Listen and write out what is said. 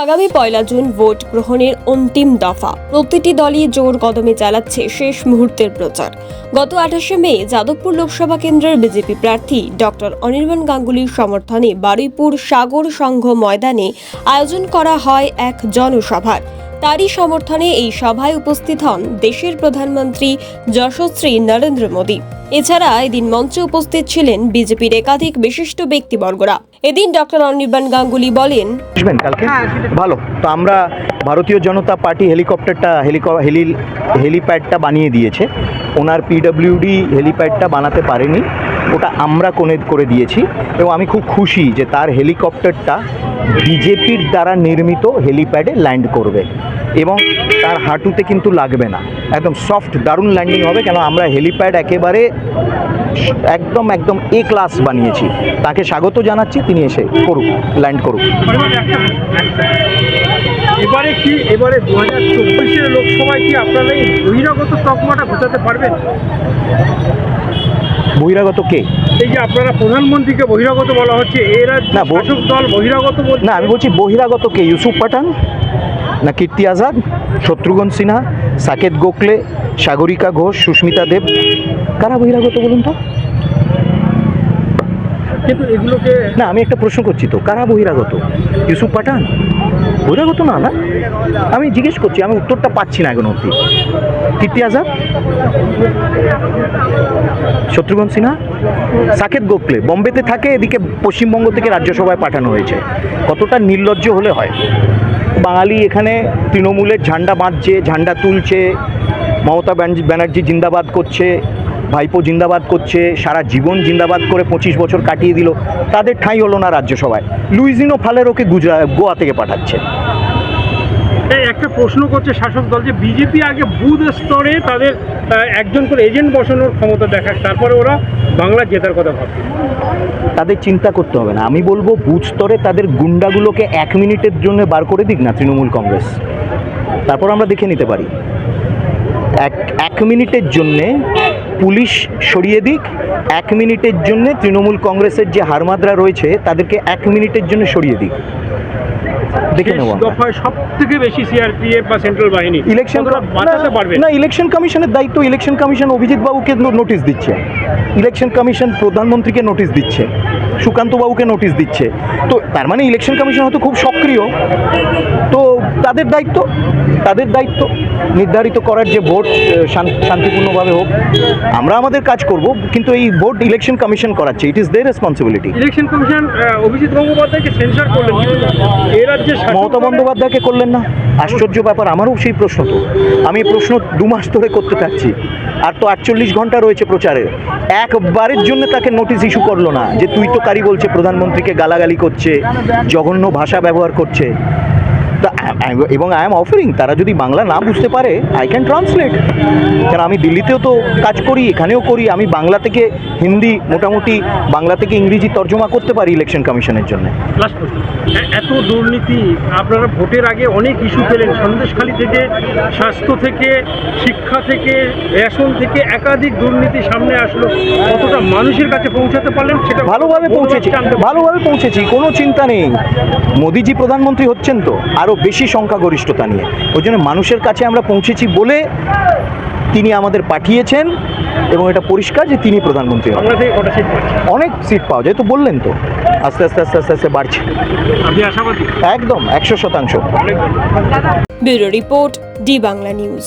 আগামী 1 June vote গ্রহণের অন্তিম দফা। প্রতিটি দলই জোর কদমে চালাচ্ছে শেষ মুহূর্তের প্রচার। গত 28শে মে যাদবপুর লোকসভা কেন্দ্রের বিজেপি প্রার্থী ডক্টর অনির্বাণ গাঙ্গুলির সমর্থনে বারুইপুর সাগর সংঘ ময়দানে আয়োজন করা হয় এক জনসভার। তারই সমর্থনে এই সভায় উপস্থিত হন দেশের প্রধানমন্ত্রী যশস্বী নরেন্দ্র মোদী। এছাড়া এদিন মঞ্চে উপস্থিত ছিলেন বিজেপির একাধিক বিশিষ্ট ব্যক্তিবর্গরা। এদিন ডক্টর অনির্বাণ গাঙ্গুলি বলেন, কালকে ভালো তো আমরা ভারতীয় জনতা পার্টি হেলিপ্যাডটা বানিয়ে দিয়েছে। ওনার পিডব্লিউডি হেলিপ্যাডটা বানাতে পারেনি, ওটা আমরা করে দিয়েছি এবং আমি খুব খুশি যে তার হেলিকপ্টারটা বিজেপির দ্বারা নির্মিত হেলিপ্যাডে ল্যান্ড করবে এবং তার হাঁটুতে কিন্তু লাগবে না, একদম সফট দারুণ ল্যান্ডিং হবে। কেন আমরা হেলিপ্যাড একেবারে একদম এ ক্লাস বানিয়েছি। তাকে স্বাগত জানাচ্ছি, তিনি এসে করুক, ল্যান্ড করুক। এবারে 2024-এর লোকসভায় কি আপনারা এই বহিরাগত তকমাটা ঘোচাতে পারবেন? বহিরাগত কে? এই যে আপনারা প্রধানমন্ত্রীকে বহিরাগত বলা হচ্ছে, এরা না, শাসক দল বহিরাগত না, আমি বলছি বহিরাগত কে? ইউসুফ পাঠান না কীর্তি আজাদ, শত্রুঘ্ন সিনহা, সাকেত গোখলে, সাগরিকা ঘোষ, সুস্মিতা দেব, কারা বহিরাগত বলুন তো? কিন্তু এগুলোকে না, আমি একটা প্রশ্ন করছি তো, কারা বহিরাগত? ইউসুফ পাঠান বহিরাগত না? না, আমি জিজ্ঞেস করছি, আমি উত্তরটা পাচ্ছি না এখন অবধি। কীর্তি আজাদ, শত্রুঘ্ন সিনহা, সাকেত গোখলে বম্বেতে থাকে, এদিকে পশ্চিমবঙ্গ থেকে রাজ্যসভায় পাঠানো হয়েছে। কতটা নির্লজ্জ হলে হয়? বাঙালি এখানে তৃণমূলের ঝান্ডা বাঁধছে, ঝান্ডা তুলছে, মমতা ব্যানার্জি জিন্দাবাদ করছে, ভাইপো জিন্দাবাদ করছে, সারা জীবন জিন্দাবাদ করে 25 বছর কাটিয়ে দিল, তাদের ঠাঁই হলো না রাজ্যসভায়। লুইজিনো ফালেরোকে গোয়া থেকে পাঠাচ্ছে। একটা প্রশ্ন করছে শাসক দল যে বিজেপি আগে বুথ স্তরে তাদের একজন করে এজেন্ট বসানোর ক্ষমতা দেখায়, তারপরে ওরা বাংলা জেতার কথা ভাবছে। তাদের চিন্তা করতে হবে না, আমি বলবো বুথ স্তরে তাদের গুন্ডাগুলোকে 1 মিনিটের জন্য বার করে দিক না তৃণমূল কংগ্রেস, তারপর আমরা দেখে নিতে পারি। এক মিনিটের জন্যে পুলিশ সরিয়ে দিক, 1 মিনিটের জন্যে তৃণমূল কংগ্রেসের যে হারমাদরা রয়েছে তাদেরকে 1 মিনিটের জন্য সরিয়ে দিক, দেখে নেব। সব থেকে বেশি সিআরপিএফ বা সেন্ট্রাল বাহিনী ইলেকশন বাঁচাতে পারবে না। ইলেকশন কমিশনের দায়িত্ব, ইলেকশন কমিশন অভিজিৎ বাবুকে নোটিশ দিচ্ছে, ইলেকশন কমিশন প্রধানমন্ত্রীকে নোটিশ দিচ্ছে, সুকান্ত বাবুকে নোটিশ দিচ্ছে। তো তার মানে ইলেকশন কমিশন হয়তো খুব সক্রিয়, তো তাদের দায়িত্ব নির্ধারিত করার যে ভোট শান্তিপূর্ণভাবে হোক, আমরা আমাদের কাজ করব, কিন্তু এই ভোট ইলেকশন কমিশন করাচ্ছে, it is there responsibility. Election commission Abhijit গঙ্গোপাধ্যায়কে সেন্সর করলেন, এ রাজ্যে মমতা বন্দ্যোপাধ্যায়কে করলেন না, আশ্চর্য ব্যাপার। আমারও সেই প্রশ্ন, তো আমি প্রশ্ন 2 মাস ধরে করতে থাকছি, আর তো 48 ঘন্টা রয়েছে প্রচারে, একবারের জন্য তাকে নোটিশ ইস্যু করলো না যে তুই তো কারি বলছে, প্রধানমন্ত্রীকে গালাগালি করছে, জঘন্য ভাষা ব্যবহার করছে। এবং আই এম অফারিং, তারা যদি বাংলা না বুঝতে পারে আই ক্যান ট্রান্সলেট। কারণ আমি দিল্লিতেও তো কাজ করি, এখানেও করি, আমি বাংলা থেকে হিন্দি, মোটামুটি বাংলা থেকে ইংরেজি তর্জমা করতে পারি ইলেকশন কমিশনের জন্য। এত দুর্নীতি, আপনারা ভোটের আগে অনেক ইস্যু পেলেন, সন্দেশখালী থেকে, স্বাস্থ্য থেকে, শিক্ষা থেকে, রেশন থেকে একাধিক দুর্নীতি সামনে আসলো, কতটা মানুষের কাছে পৌঁছাতে পারলেন সেটা? ভালোভাবে পৌঁছেছি, কোনো চিন্তা নেই। মোদিজি প্রধানমন্ত্রী হচ্ছেন তো আরও বেশি সংখ্যাগরিষ্ঠতা নিয়ে, ওই জন্য মানুষের কাছে আমরা পৌঁছেছি বলে তিনি আমাদের পাঠিয়েছেন, এবং এটা পরিষ্কার যে তিনি প্রধানমন্ত্রী হবেন। অনেক সিট পাওয়া যায়, তো বললেন তো, আস্তে আস্তে বাড়ছে। আপনি আশাবাদী? একদম 100%। Bureau report, D Bangla news.